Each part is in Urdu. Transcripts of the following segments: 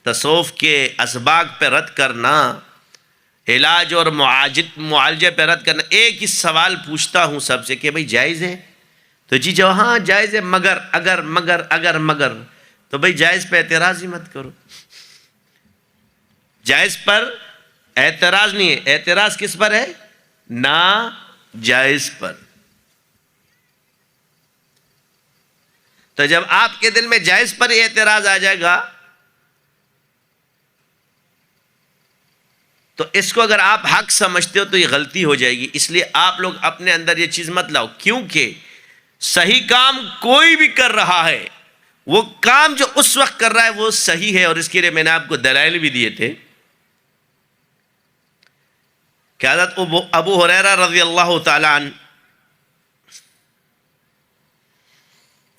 تصوف کے اسباق پہ رد کرنا، علاج اور معالجے پہ رد کرنا. ایک ہی سوال پوچھتا ہوں سب سے کہ بھئی جائز ہے؟ تو جی جو ہاں جائز ہے، مگر مگر تو بھئی جائز پہ اعتراض ہی مت کرو. جائز پر اعتراض نہیں ہے، اعتراض کس پر ہے؟ نا جائز پر. تو جب آپ کے دل میں جائز پر اعتراض آ جائے گا تو اس کو اگر آپ حق سمجھتے ہو تو یہ غلطی ہو جائے گی. اس لیے آپ لوگ اپنے اندر یہ چیز مت لاؤ، کیونکہ صحیح کام کوئی بھی کر رہا ہے، وہ کام جو اس وقت کر رہا ہے وہ صحیح ہے. اور اس کے لیے میں نے آپ کو دلائل بھی دیے تھے کہ حضرت ابو ہریرہ رضی اللہ تعالی عنہ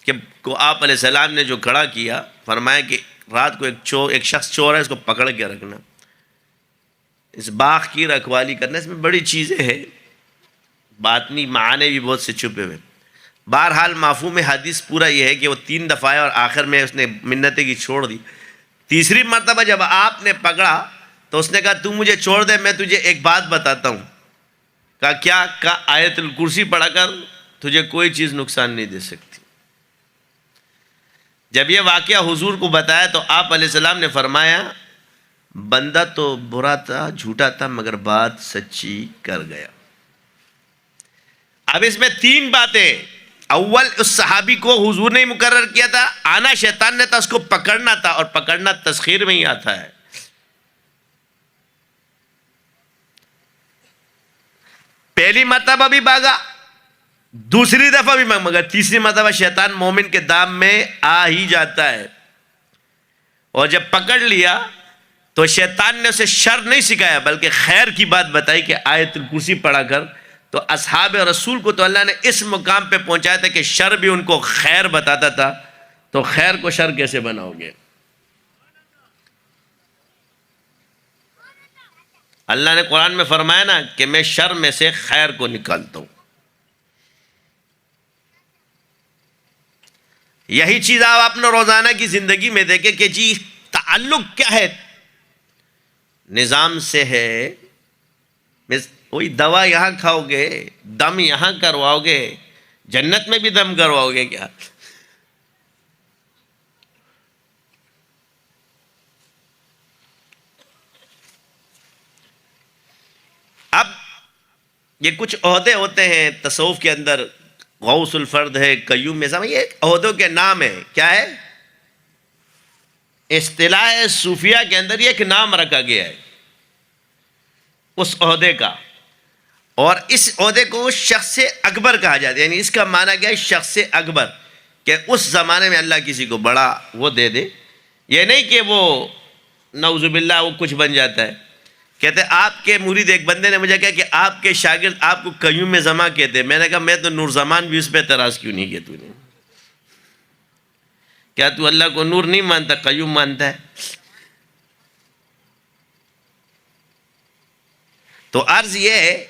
کہ کو آپ علیہ السلام نے جو کھڑا کیا، فرمایا کہ رات کو ایک شخص چور ہے، اس کو پکڑ کے رکھنا، اس باغ کی رکھوالی کرنا. اس میں بڑی چیزیں ہیں، باطنی معنی بھی بہت سے چھپے ہوئے. بہرحال مفہوم حدیث پورا یہ ہے کہ وہ 3 دفعہ آیا اور آخر میں اس نے منتیں کی چھوڑ دی. تیسری مرتبہ جب آپ نے پکڑا تو اس نے کہا تو مجھے چھوڑ دے، میں تجھے ایک بات بتاتا ہوں. کہا کیا؟ کہا آیت الکرسی پڑھا کر، تجھے کوئی چیز نقصان نہیں دے سکتی. جب یہ واقعہ حضور کو بتایا تو آپ علیہ السلام نے فرمایا بندہ تو برا تھا، جھوٹا تھا، مگر بات سچی کر گیا. اب اس میں 3 باتیں. اول، اس صحابی کو حضور نے مقرر کیا تھا، آنا شیطان نے تھا، اس کو پکڑنا تھا، اور پکڑنا تسخیر میں ہی آتا ہے. پہلی مرتبہ بھی بھاگا، دوسری دفعہ بھی مگر تیسری مرتبہ شیطان مومن کے دام میں آ ہی جاتا ہے. اور جب پکڑ لیا تو شیطان نے اسے شر نہیں سکھایا بلکہ خیر کی بات بتائی کہ آیت الکرسی پڑھا کر. تو اصحاب رسول کو تو اللہ نے اس مقام پہ پہنچایا تھا کہ شر بھی ان کو خیر بتاتا تھا، تو خیر کو شر کیسے بناؤ گے؟ اللہ نے قرآن میں فرمایا نا کہ میں شر میں سے خیر کو نکالتا ہوں. یہی چیز آپ اپنا روزانہ کی زندگی میں دیکھیں کہ جی تعلق کیا ہے؟ نظام سے ہے. وہی دوا یہاں کھاؤ گے، دم یہاں کرواؤ گے، جنت میں بھی دم کرواؤ گے کیا؟ اب یہ کچھ عہدے ہوتے ہیں تصوف کے اندر، غوث الفرد ہے، قیوم نظام، یہ عہدوں کے نام ہے. کیا ہے؟ اصطلاح صوفیہ کے اندر یہ ایک نام رکھا گیا ہے اس عہدے کا، اور اس عہدے کو شخص اکبر کہا جاتا ہے. یعنی اس کا معنی کیا ہے؟ شخص اکبر، کہ اس زمانے میں اللہ کسی کو بڑا وہ دے دے. یہ نہیں کہ وہ نعوذ باللہ وہ کچھ بن جاتا ہے. کہتے ہیں آپ کے مرید، ایک بندے نے مجھے کہا کہ آپ کے شاگرد آپ کو قیوم زماں کہتے ہیں. میں نے کہا میں تو نور زمان بھی، اس پہ اعتراض کیوں نہیں کیا تو نے؟ کیا تو اللہ کو نور نہیں مانتا، قیوم مانتا ہے؟ تو عرض یہ ہے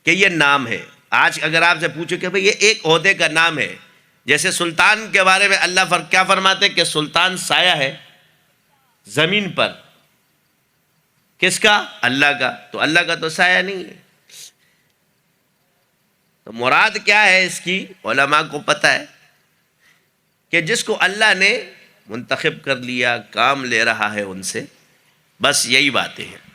کہ یہ نام ہے. آج اگر آپ سے پوچھو کہ بھئی یہ ایک عہدے کا نام ہے، جیسے سلطان کے بارے میں اللہ کیا فرماتے کہ سلطان سایہ ہے زمین پر. کس کا؟ اللہ کا. تو اللہ کا تو سایہ نہیں ہے. تو مراد کیا ہے اس کی؟ علماء کو پتہ ہے کہ جس کو اللہ نے منتخب کر لیا، کام لے رہا ہے ان سے، بس یہی باتیں ہیں.